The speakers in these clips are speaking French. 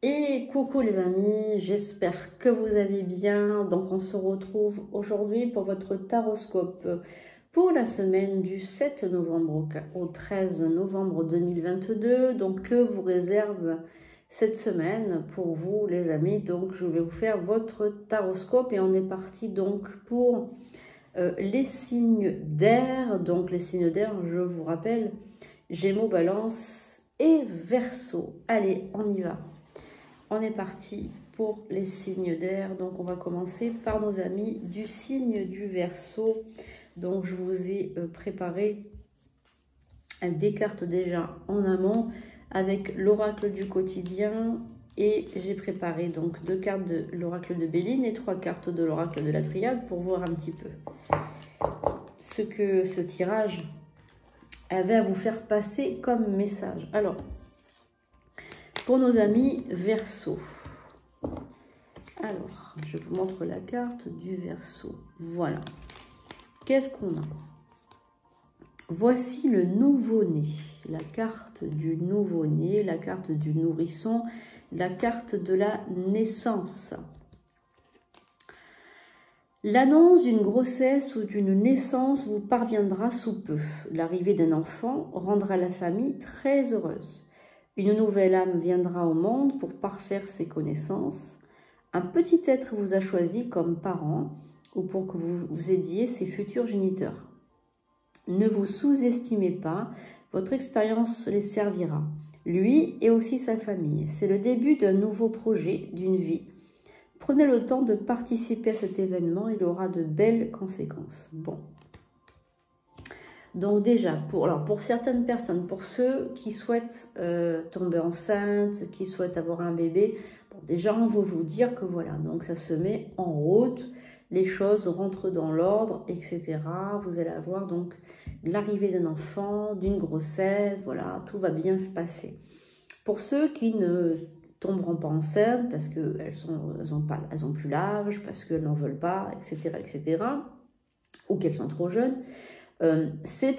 Et coucou les amis, j'espère que vous allez bien. Donc on se retrouve aujourd'hui pour votre taroscope pour la semaine du 7 novembre au 13 novembre 2022. Donc que vous réserve cette semaine pour vous les amis. Donc je vais vous faire votre taroscope et on est parti donc pour les signes d'air. Donc les signes d'air, je vous rappelle, Gémeaux, Balance et Verseau. Allez, on y va. On est parti pour les signes d'air. Donc, on va commencer par nos amis du signe du Verseau. Donc, je vous ai préparé des cartes déjà en amont avec l'oracle du quotidien. Et j'ai préparé donc 2 cartes de l'oracle de Béline et 3 cartes de l'oracle de la Triade pour voir un petit peu ce que ce tirage avait à vous faire passer comme message. Alors, pour nos amis Verseau. Alors, je vous montre la carte du Verseau. Voilà. Qu'est-ce qu'on a? Voici le nouveau-né. La carte du nouveau-né, la carte du nourrisson, la carte de la naissance. L'annonce d'une grossesse ou d'une naissance vous parviendra sous peu. L'arrivée d'un enfant rendra la famille très heureuse. Une nouvelle âme viendra au monde pour parfaire ses connaissances. Un petit être vous a choisi comme parent ou pour que vous aidiez ses futurs géniteurs. Ne vous sous-estimez pas, votre expérience les servira, lui et aussi sa famille. C'est le début d'un nouveau projet, d'une vie. Prenez le temps de participer à cet événement, il aura de belles conséquences. Bon. Donc déjà, pour certaines personnes, pour ceux qui souhaitent tomber enceinte, qui souhaitent avoir un bébé, bon, déjà on va vous dire que voilà, donc ça se met en route, les choses rentrent dans l'ordre, etc. Vous allez avoir donc l'arrivée d'un enfant, d'une grossesse, voilà, tout va bien se passer. Pour ceux qui ne tomberont pas enceintes parce qu'elles ont plus l'âge, parce qu'elles n'en veulent pas, etc., ou qu'elles sont trop jeunes, c'est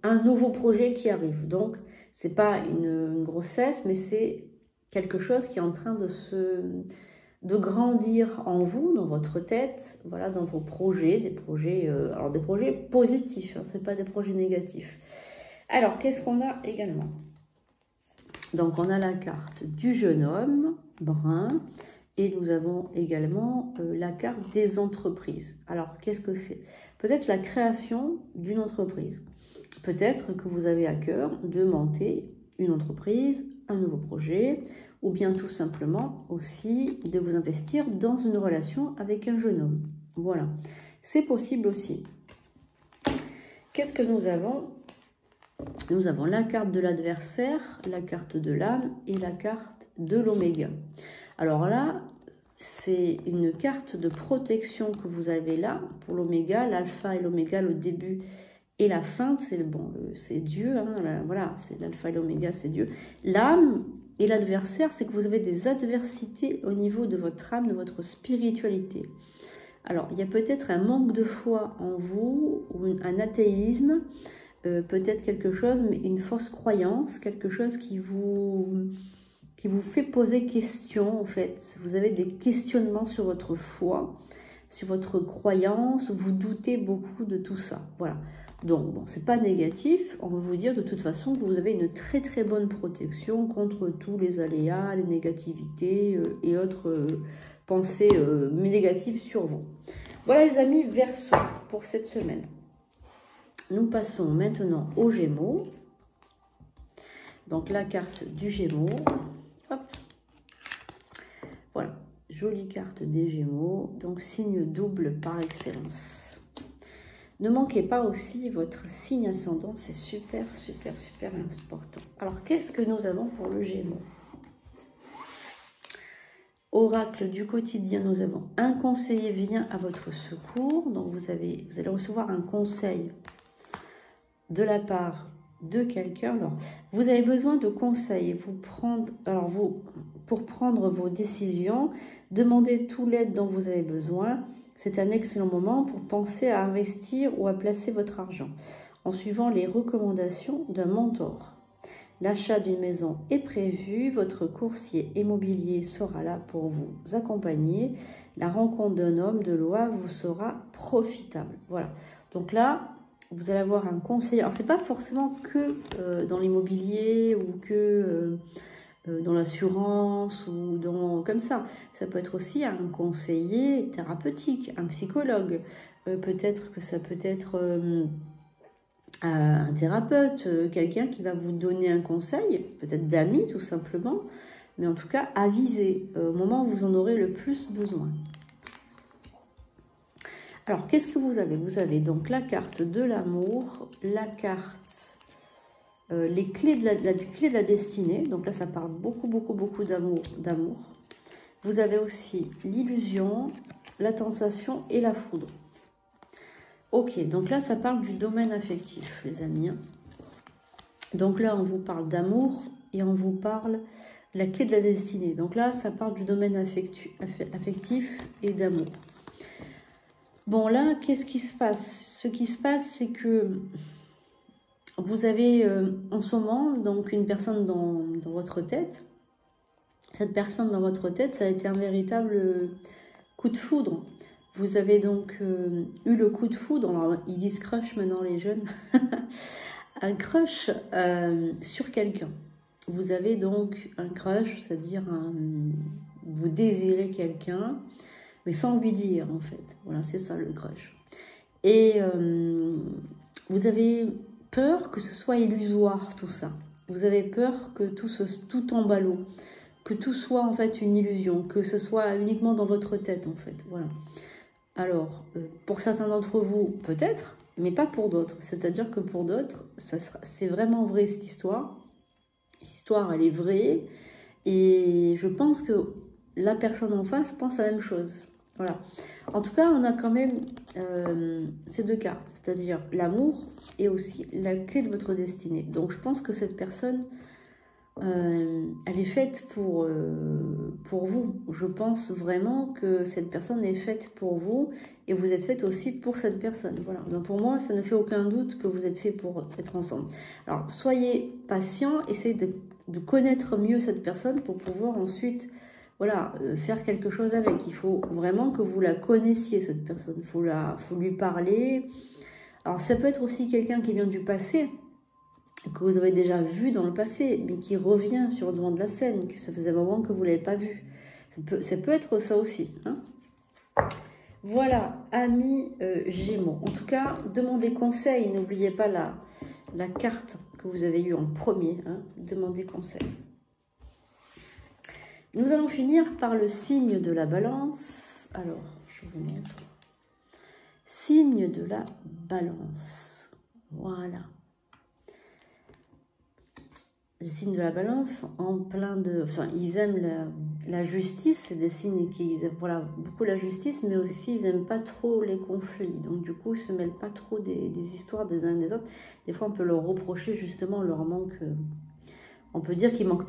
un nouveau projet qui arrive. Donc, ce n'est pas une grossesse, mais c'est quelque chose qui est en train de grandir en vous, dans votre tête, voilà, dans vos projets, des projets positifs, hein, ce n'est pas des projets négatifs. Alors, qu'est-ce qu'on a également? Donc, on a la carte du jeune homme, brun, et nous avons également la carte des entreprises. Alors, qu'est-ce que c'est? Peut-être la création d'une entreprise. Peut-être que vous avez à cœur de monter une entreprise, un nouveau projet, ou bien tout simplement aussi de vous investir dans une relation avec un jeune homme. Voilà, c'est possible aussi. Qu'est-ce que nous avons? Nous avons la carte de l'adversaire, la carte de l'âme et la carte de l'oméga. Alors là, c'est une carte de protection que vous avez là pour l'oméga, l'alpha et l'oméga, le début et la fin, c'est Dieu, hein, voilà, c'est l'alpha et l'oméga, c'est Dieu. L'âme et l'adversaire, c'est que vous avez des adversités au niveau de votre âme, de votre spiritualité. Alors, il y a peut-être un manque de foi en vous, ou un athéisme, peut-être quelque chose, mais une fausse croyance, quelque chose qui vous fait poser question, en fait. Vous avez des questionnements sur votre foi, sur votre croyance, vous doutez beaucoup de tout ça. Voilà. Donc, bon, c'est pas négatif. On va vous dire de toute façon que vous avez une très très bonne protection contre tous les aléas, les négativités et autres pensées négatives sur vous. Voilà les amis, Verseau pour cette semaine. Nous passons maintenant aux Gémeaux. Donc la carte du Gémeaux. Hop. Voilà, jolie carte des Gémeaux, donc signe double par excellence. Ne manquez pas aussi votre signe ascendant, c'est super, super, super important. Alors, qu'est-ce que nous avons pour le Gémeaux? Oracle du quotidien, nous avons un conseiller vient à votre secours. Donc, vous allez recevoir un conseil de la part de quelqu'un. Alors, vous avez besoin de conseils. Pour prendre vos décisions, demandez toute l'aide dont vous avez besoin. C'est un excellent moment pour penser à investir ou à placer votre argent en suivant les recommandations d'un mentor. L'achat d'une maison est prévu, votre courtier immobilier sera là pour vous accompagner. La rencontre d'un homme de loi vous sera profitable. Voilà. Donc là, vous allez avoir un conseiller. Alors, c'est pas forcément que dans l'immobilier ou que dans l'assurance ou dans comme ça. Ça peut être aussi un conseiller thérapeutique, un psychologue. Peut-être que ça peut être un thérapeute, quelqu'un qui va vous donner un conseil, peut-être d'amis tout simplement, mais en tout cas avisé au moment où vous en aurez le plus besoin. Alors, qu'est-ce que vous avez? Vous avez donc la carte de l'amour, la carte, les clés de la destinée. Donc là, ça parle beaucoup d'amour. Vous avez aussi l'illusion, la tentation et la foudre. Ok, donc là, ça parle du domaine affectif, les amis. Donc là, on vous parle d'amour et on vous parle la clé de la destinée. Donc là, ça parle du domaine affectif et d'amour. Bon, là, qu'est-ce qui se passe? Ce qui se passe, c'est que vous avez en ce moment donc une personne dans votre tête. Cette personne dans votre tête, ça a été un véritable coup de foudre. Vous avez donc eu le coup de foudre, alors ils disent crush maintenant les jeunes, un crush sur quelqu'un. Vous avez donc un crush, c'est-à-dire vous désirez quelqu'un, mais sans lui dire en fait. Voilà, c'est ça le crush. Et vous avez peur que ce soit illusoire tout ça. Vous avez peur que tout tombe à l'eau, que tout soit en fait une illusion, que ce soit uniquement dans votre tête en fait. Voilà. Alors, pour certains d'entre vous, peut-être, mais pas pour d'autres. C'est-à-dire que pour d'autres, c'est vraiment vrai cette histoire. Cette histoire, elle est vraie. Et je pense que la personne en face pense la même chose. Voilà. En tout cas, on a quand même ces deux cartes, c'est-à-dire l'amour et aussi la clé de votre destinée. Donc, je pense que cette personne, elle est faite pour vous. Je pense vraiment que cette personne est faite pour vous et vous êtes faite aussi pour cette personne. Voilà. Donc pour moi, ça ne fait aucun doute que vous êtes fait pour être ensemble. Alors, soyez patient, essayez de connaître mieux cette personne pour pouvoir ensuite voilà, faire quelque chose avec. Il faut vraiment que vous la connaissiez, cette personne. Il faut lui parler. Alors, ça peut être aussi quelqu'un qui vient du passé, que vous avez déjà vu dans le passé, mais qui revient sur le devant de la scène, que ça faisait un moment que vous ne l'avez pas vu. Ça peut être ça aussi. Hein. Voilà, amis Gémeaux. En tout cas, demandez conseil. N'oubliez pas la carte que vous avez eue en premier. Hein. Demandez conseil. Nous allons finir par le signe de la Balance. Alors, je vous montre. Signe de la Balance. Voilà. Les signes de la Balance, en plein de... Enfin, ils aiment la justice, c'est des signes qui aiment voilà, beaucoup la justice, mais aussi ils n'aiment pas trop les conflits. Donc du coup, ils ne se mêlent pas trop des histoires des uns et des autres. Des fois, on peut leur reprocher justement leur manque... on peut dire qu'ils manquent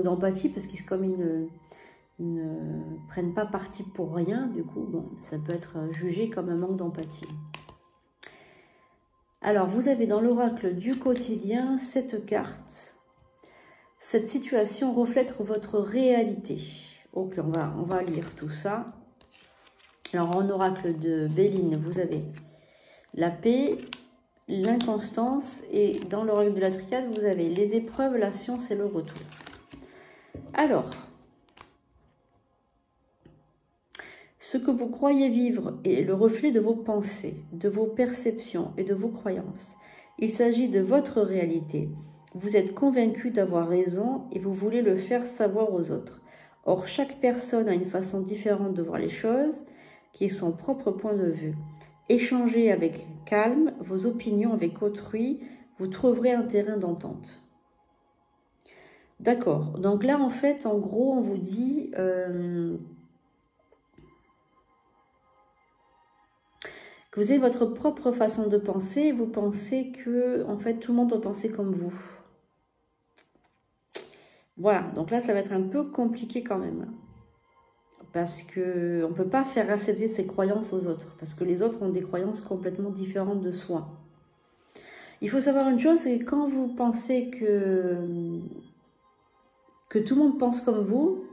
d'empathie, parce qu'ils comme ils ne prennent pas parti pour rien. Du coup, bon, ça peut être jugé comme un manque d'empathie. Alors, vous avez dans l'oracle du quotidien cette carte. Cette situation reflète votre réalité. Ok, on va lire tout ça. Alors, en oracle de Béline, vous avez la paix, l'inconstance. Et dans l'oracle de la triade, vous avez les épreuves, la science et le retour. Alors, ce que vous croyez vivre est le reflet de vos pensées, de vos perceptions et de vos croyances. Il s'agit de votre réalité. Vous êtes convaincu d'avoir raison et vous voulez le faire savoir aux autres. Or, chaque personne a une façon différente de voir les choses, qui est son propre point de vue. Échangez avec calme vos opinions avec autrui, vous trouverez un terrain d'entente. D'accord. Donc là, en fait, en gros, on vous dit... que vous avez votre propre façon de penser, vous pensez que, en fait, tout le monde doit penser comme vous. Voilà, donc là, ça va être un peu compliqué quand même. Parce qu'on ne peut pas faire accepter ses croyances aux autres. Parce que les autres ont des croyances complètement différentes de soi. Il faut savoir une chose, c'est que quand vous pensez que tout le monde pense comme vous,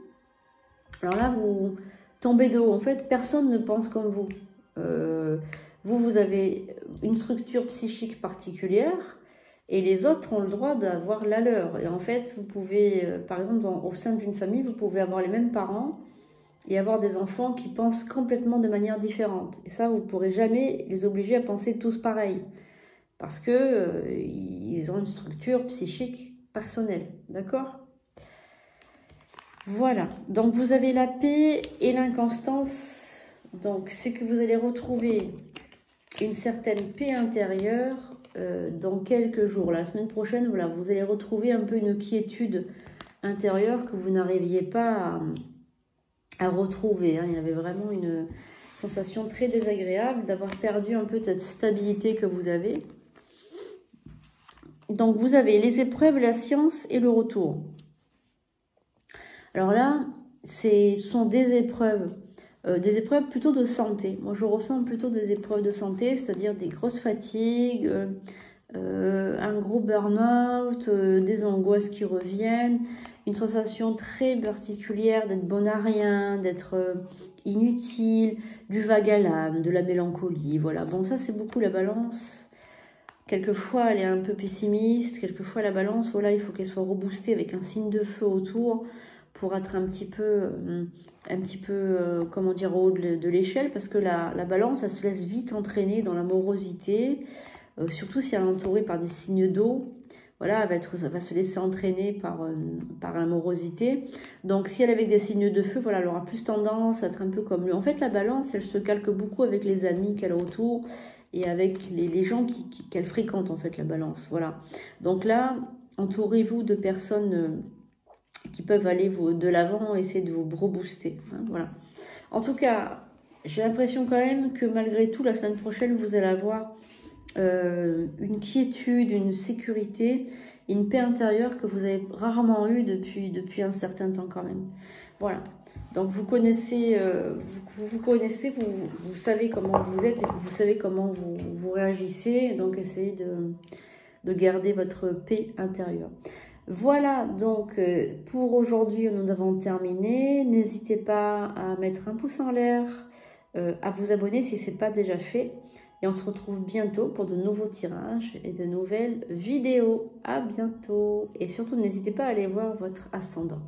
alors là, vous tombez de haut. En fait, personne ne pense comme vous. Vous avez une structure psychique particulière et les autres ont le droit d'avoir la leur. Et en fait, vous pouvez, par exemple, au sein d'une famille, vous pouvez avoir les mêmes parents et avoir des enfants qui pensent complètement de manière différente. Et ça, vous ne pourrez jamais les obliger à penser tous pareil. Parce que ils ont une structure psychique personnelle. D'accord ? Voilà. Donc, vous avez la paix et l'inconstance. Donc, c'est que vous allez retrouver une certaine paix intérieure dans quelques jours. La semaine prochaine, voilà, vous allez retrouver un peu une quiétude intérieure que vous n'arriviez pas à retrouver. Hein. Il y avait vraiment une sensation très désagréable d'avoir perdu un peu cette stabilité que vous avez. Donc, vous avez les épreuves, la science et le retour. Alors là, ce sont des épreuves plutôt de santé. Moi, je ressens plutôt des épreuves de santé, c'est-à-dire des grosses fatigues, un gros burn-out, des angoisses qui reviennent, une sensation très particulière d'être bon à rien, d'être inutile, du vague à l'âme, de la mélancolie. Voilà, bon, ça, c'est beaucoup la balance. Quelquefois, elle est un peu pessimiste. Quelquefois, la balance, voilà, il faut qu'elle soit reboostée avec un signe de feu autour pour être un petit peu comment dire, au haut de l'échelle, parce que la balance, elle se laisse vite entraîner dans la morosité, surtout si elle est entourée par des signes d'eau. Voilà, elle va se laisser entraîner par la morosité. Donc, si elle est avec des signes de feu, voilà, elle aura plus tendance à être un peu comme lui. En fait, la balance, elle se calque beaucoup avec les amis qu'elle a autour et avec les gens qu'elle fréquente, en fait, la balance. Voilà. Donc là, entourez-vous de personnes qui peuvent aller de l'avant, essayer de vous rebooster. Hein, voilà. En tout cas, j'ai l'impression quand même que malgré tout, la semaine prochaine, vous allez avoir une quiétude, une sécurité, une paix intérieure que vous avez rarement eue depuis un certain temps quand même. Voilà. Donc vous connaissez, vous savez comment vous êtes et vous savez comment vous réagissez. Donc essayez de garder votre paix intérieure. Voilà, donc pour aujourd'hui, nous avons terminé. N'hésitez pas à mettre un pouce en l'air, à vous abonner si ce n'est pas déjà fait. Et on se retrouve bientôt pour de nouveaux tirages et de nouvelles vidéos. À bientôt. Et surtout, n'hésitez pas à aller voir votre ascendant.